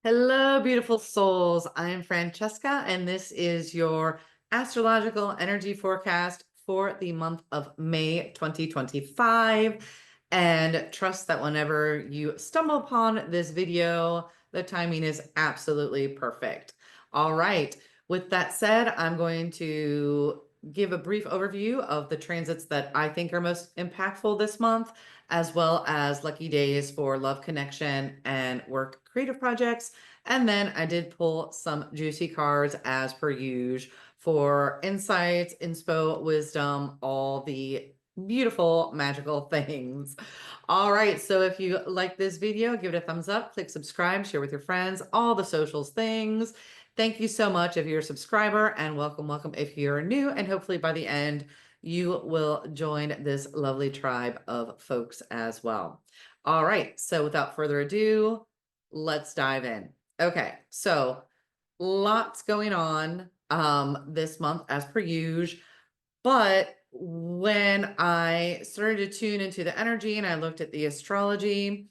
Hello, beautiful souls. I am Francesca, and this is your astrological energy forecast for the month of May 2025. And trust that whenever you stumble upon this video, the timing is absolutely perfect. All right. With that said, I'm going to give a brief overview of the transits that I think are most impactful this month, as well as lucky days for love connection and work creative projects. And then I did pull some juicy cards as per usual for insights, inspo, wisdom, all the beautiful magical things. All right, so if you like this video, give it a thumbs up, click subscribe, share with your friends, all the socials things. Thank you so much if you're a subscriber, and welcome if you're new, and hopefully by the end you will join this lovely tribe of folks as well. All right, so without further ado, let's dive in. Okay, so lots going on this month as per usual, but when I started to tune into the energy and I looked at the astrology,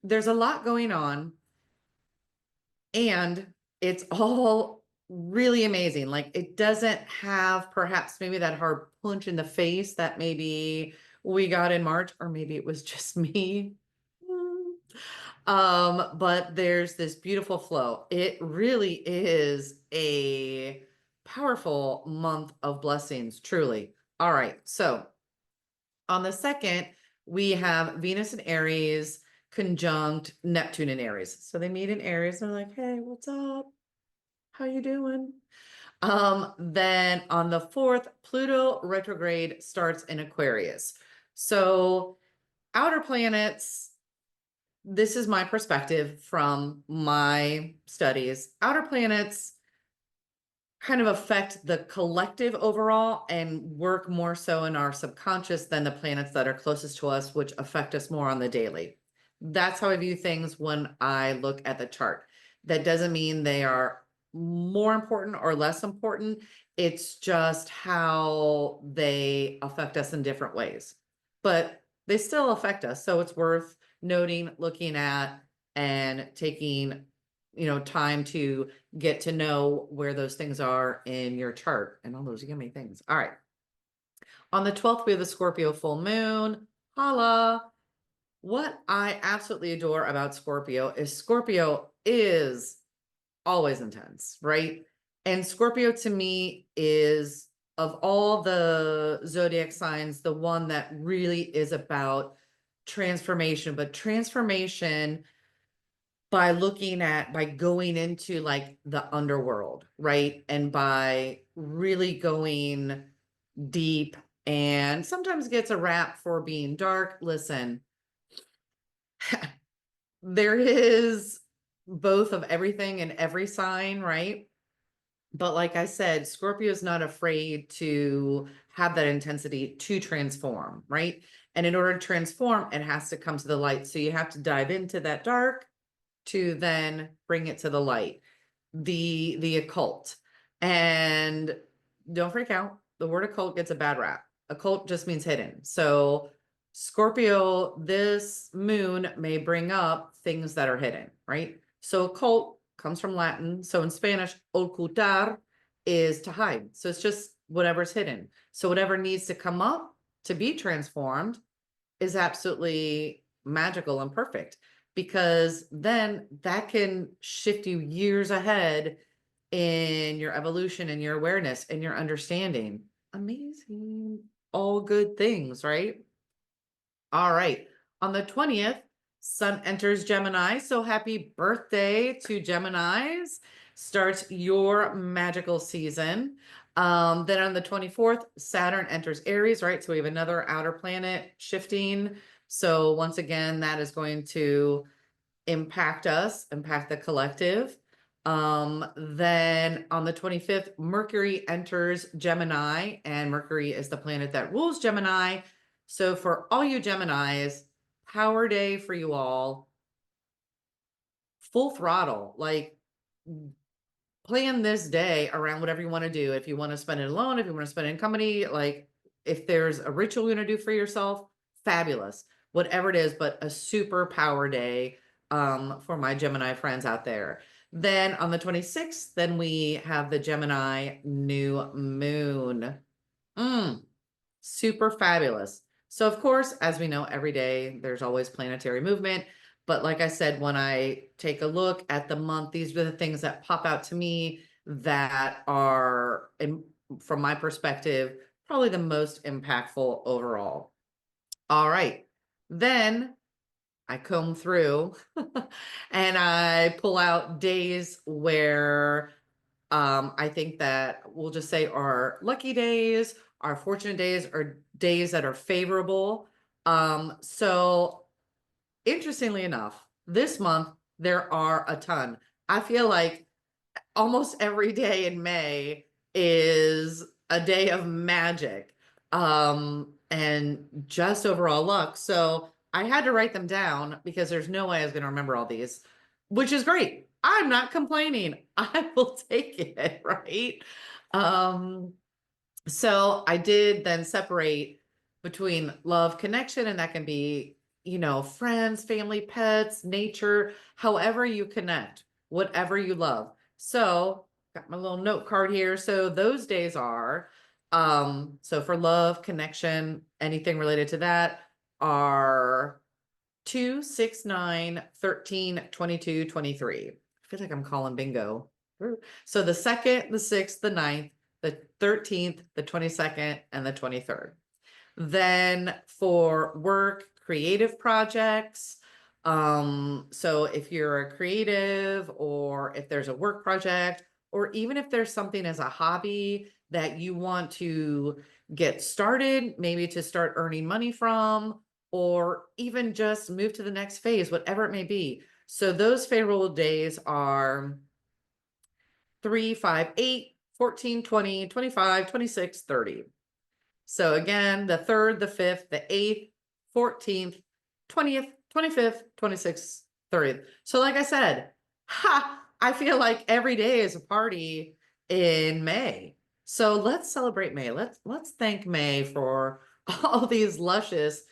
there's a lot going on, and it's all really amazing. Like, it doesn't have perhaps maybe that hard punch in the face that maybe we got in March, or maybe it was just me. But there's this beautiful flow. It really is a powerful month of blessings, truly. All right, so on the 2nd, we have Venus in Aries conjunct Neptune in Aries. So they meet in Aries and they're like, hey, what's up? How you doing? Then on the 4th, Pluto retrograde starts in Aquarius. So outer planets, this is my perspective from my studies. Outer planets kind of affect the collective overall and work more so in our subconscious than the planets that are closest to us, which affect us more on the daily. That's how I view things when I look at the chart. That doesn't mean they are more important or less important. It's just how they affect us in different ways. But they still affect us. So it's worth noting, looking at, and taking, time to get to know where those things are in your chart and all those yummy things. All right. On the 12th, we have the Scorpio full moon. Holla. What I absolutely adore about Scorpio is always intense, right? And Scorpio to me is, of all the zodiac signs, the one that really is about transformation, but transformation by going into like the underworld, right? And by really going deep, and sometimes gets a rap for being dark. Listen, there is both of everything in every sign, right? But like I said, Scorpio is not afraid to have that intensity to transform, right? And in order to transform, it has to come to the light. So you have to dive into that dark to then bring it to the light, the occult. And don't freak out. The word occult gets a bad rap. Occult just means hidden. So Scorpio, this moon may bring up things that are hidden, right? So occult comes from Latin. So in Spanish, ocultar is to hide. So it's just whatever's hidden. So whatever needs to come up to be transformed is absolutely magical and perfect, because then that can shift you years ahead in your evolution and your awareness and your understanding. Amazing. All good things, right? All right. On the 20th, Sun enters Gemini. So happy birthday to Geminis. Starts your magical season. Then on the 24th, Saturn enters Aries, right? So we have another outer planet shifting. So once again, that is going to impact us, impact the collective. Then on the 25th, Mercury enters Gemini, and Mercury is the planet that rules Gemini. So for all you Geminis, power day for you all. Full throttle, like, plan this day around whatever you want to do. If you want to spend it alone, if you want to spend it in company, like if there's a ritual you're going to do for yourself, fabulous. Whatever it is, but a super power day for my Gemini friends out there. Then on the 26th, then we have the Gemini new moon. Super fabulous. So of course, as we know, every day there's always planetary movement. But like I said, when I take a look at the month, these are the things that pop out to me that are, from my perspective, probably the most impactful overall. All right. Then I comb through and I pull out days where I think that we'll just say our lucky days, our fortunate days, are days that are favorable. So interestingly enough, this month there are a ton. I feel like almost every day in May is a day of magic, and just overall luck. So I had to write them down because there's no way I was going to remember all these, which is great. I'm not complaining. I will take it, right? Um, so I did then separate between love, connection, and that can be, friends, family, pets, nature, however you connect, whatever you love. So got my little note card here. So those days are, so for love, connection, anything related to that are 2, 6, 9, 13, 22, 23. I feel like I'm calling bingo. So the 2nd, the 6th, the 9th, the 13th, the 22nd, and the 23rd. Then for work, creative projects. So if you're a creative, or if there's a work project, or even if there's something as a hobby that you want to get started, maybe to start earning money from, or even just move to the next phase, whatever it may be. So those favorable days are 3, 5, 8, 14, 20, 25, 26, 30. So again, the 3rd, the 5th, the 8th, 14th, 20th, 25th, 26th, 30th. So like I said, I feel like every day is a party in May. So let's celebrate May. Let's thank May for all these luscious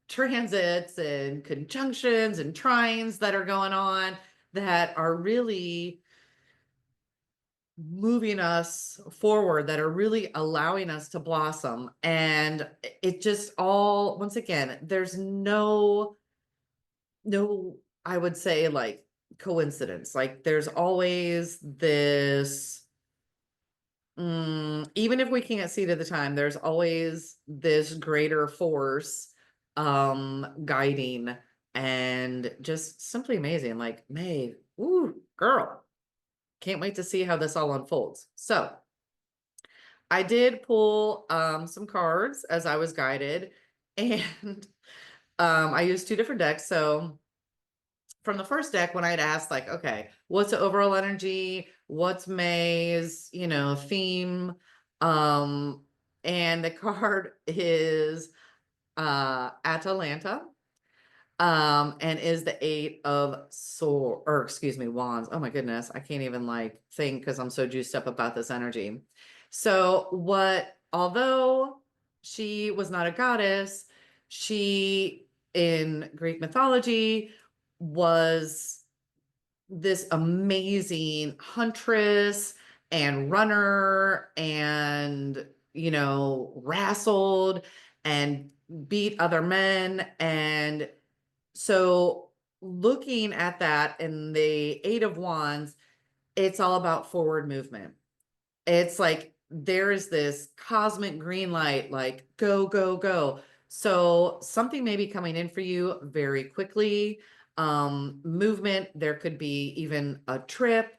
transits and conjunctions and trines that are going on that are really moving us forward, that are really allowing us to blossom. And it just all, once again, there's no, I would say, like, coincidence. Like there's always this, even if we can't see it at the time, there's always this greater force guiding, and just simply amazing. Like, May, ooh, girl, can't wait to see how this all unfolds. So I did pull some cards as I was guided, and I used 2 different decks. So from the first deck, when I had asked, like, okay, what's the overall energy? What's May's, theme? And the card is Atalanta. And is the 8 of sword, or excuse me, wands. Oh my goodness, I can't even like think because I'm so juiced up about this energy. So although she was not a goddess, she in Greek mythology was this amazing huntress and runner, and wrestled and beat other men. And so looking at that in the 8 of wands, it's all about forward movement. It's like there is this cosmic green light, like go, go, go. So something may be coming in for you very quickly. Movement, there could be even a trip,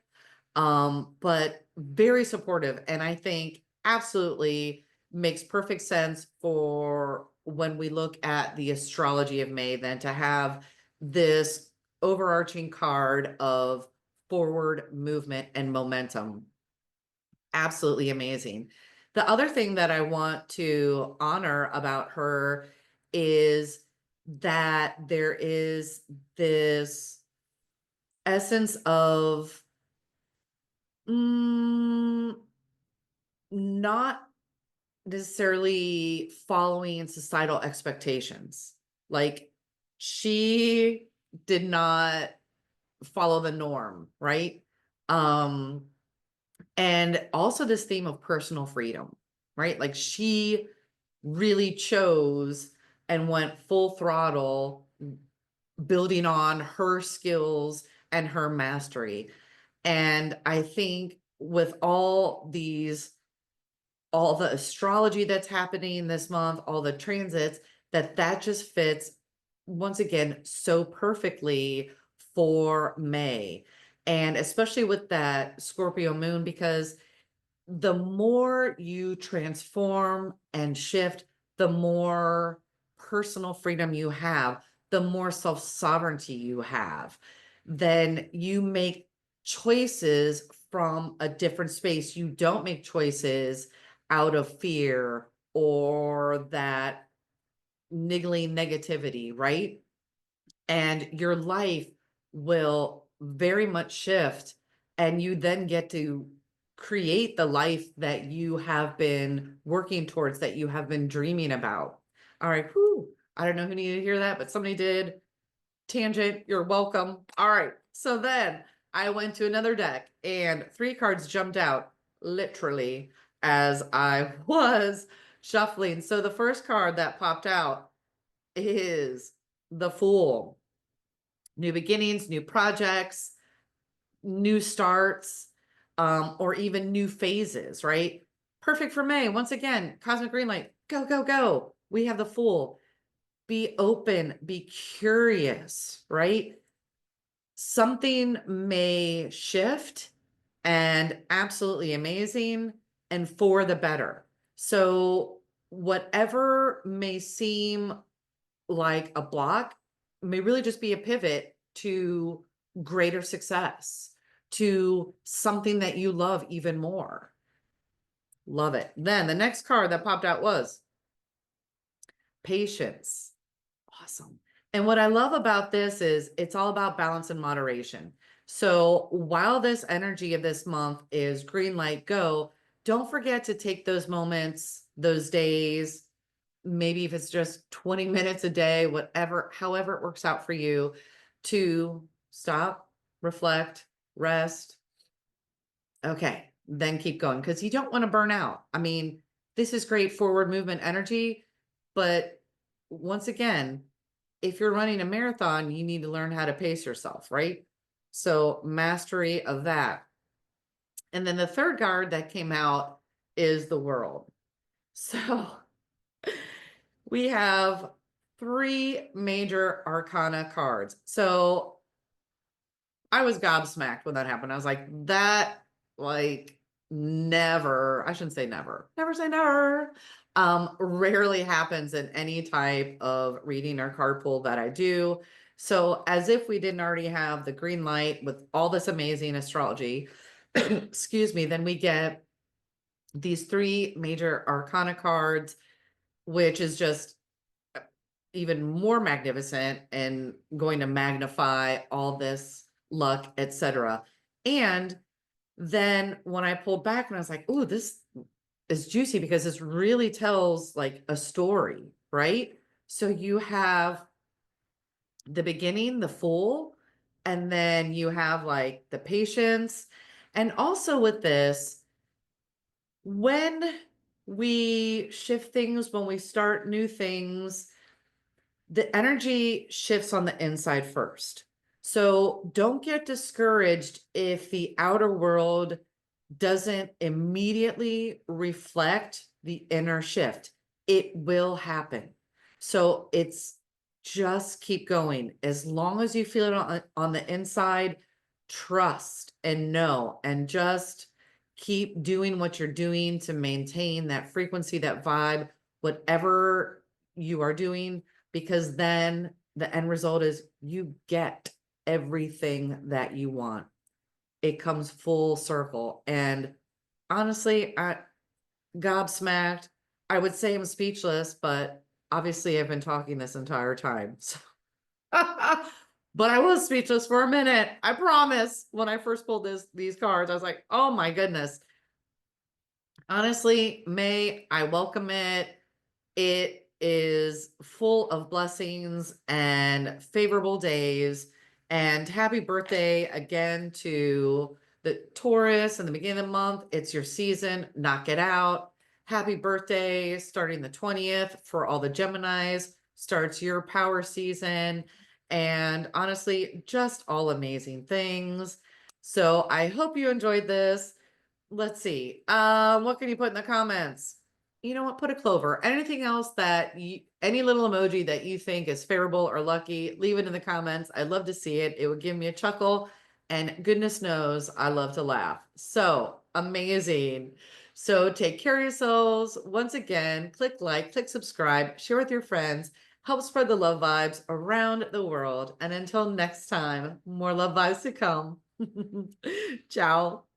but very supportive. And I think absolutely makes perfect sense for when we look at the astrology of May, then to have this overarching card of forward movement and momentum. Absolutely amazing. The other thing that I want to honor about her is that there is this essence of not necessarily following societal expectations. Like, she did not follow the norm, right? Um, and also this theme of personal freedom, right? Like she really chose and went full throttle building on her skills and her mastery. And I think with all the astrology that's happening this month, all the transits, that just fits once again so perfectly for May. And especially with that Scorpio moon, because the more you transform and shift, the more personal freedom you have, the more self sovereignty you have. Then you make choices from a different space. You don't make choices out of fear or that niggling negativity, right? And your life will very much shift, and you then get to create the life that you have been working towards, that you have been dreaming about. All right, whew, I don't know who needed to hear that, but somebody did. Tangent, you're welcome. All right, so then I went to another deck and 3 cards jumped out literally as I was shuffling. So the first card that popped out is the Fool. New beginnings, new projects, new starts, or even new phases, right? Perfect for May. Once again, cosmic green light, go, go, go. We have the Fool. Be open, be curious, right? Something may shift and absolutely amazing and for the better. So whatever may seem like a block may really just be a pivot to greater success, to something that you love even more. Love it. Then the next card that popped out was patience. Awesome. And what I love about this is it's all about balance and moderation. So while this energy of this month is green light, go, don't forget to take those moments, those days, maybe if it's just 20 minutes a day, whatever, however it works out for you, to stop, reflect, rest. Okay, then keep going because you don't want to burn out. I mean, this is great forward movement energy, but once again, if you're running a marathon, you need to learn how to pace yourself, right? So, mastery of that. And then the third card that came out is the World. So, we have 3 major arcana cards. So I was gobsmacked when that happened. I was like, that, like, never, I shouldn't say never say never. Rarely happens in any type of reading or card pull that I do. So as if we didn't already have the green light with all this amazing astrology, excuse me, then we get these 3 major arcana cards, which is just even more magnificent and going to magnify all this luck, etc. And then when I pulled back and I was like, "Oh, this is juicy because this really tells like a story, right?" So you have the beginning, the Fool, and then you have like the patience. And also with this, when we shift things, when we start new things, the energy shifts on the inside first. So don't get discouraged if the outer world doesn't immediately reflect the inner shift. It will happen. So it's just keep going. As long as you feel it on the inside, trust and know, and just keep doing what you're doing to maintain that frequency, that vibe, whatever you are doing, because then the end result is you get everything that you want. It comes full circle. And honestly, I gobsmacked. I would say I'm speechless, but obviously I've been talking this entire time. So but I was speechless for a minute. I promise. When I first pulled these cards, I was like, oh my goodness. Honestly, May, I welcome it. It is full of blessings and favorable days. And happy birthday again to the Taurus in the beginning of the month. It's your season. Knock it out. Happy birthday starting the 20th for all the Geminis. Starts your power season. And honestly, just all amazing things. So I hope you enjoyed this. Let's see. What can you put in the comments? You know what? Put a clover. Anything else that any little emoji that you think is favorable or lucky, leave it in the comments. I'd love to see it. It would give me a chuckle. And goodness knows, I love to laugh. So amazing. So take care of yourselves. Once again, click like, click subscribe, share with your friends, help spread the love vibes around the world. And until next time, more love vibes to come. Ciao.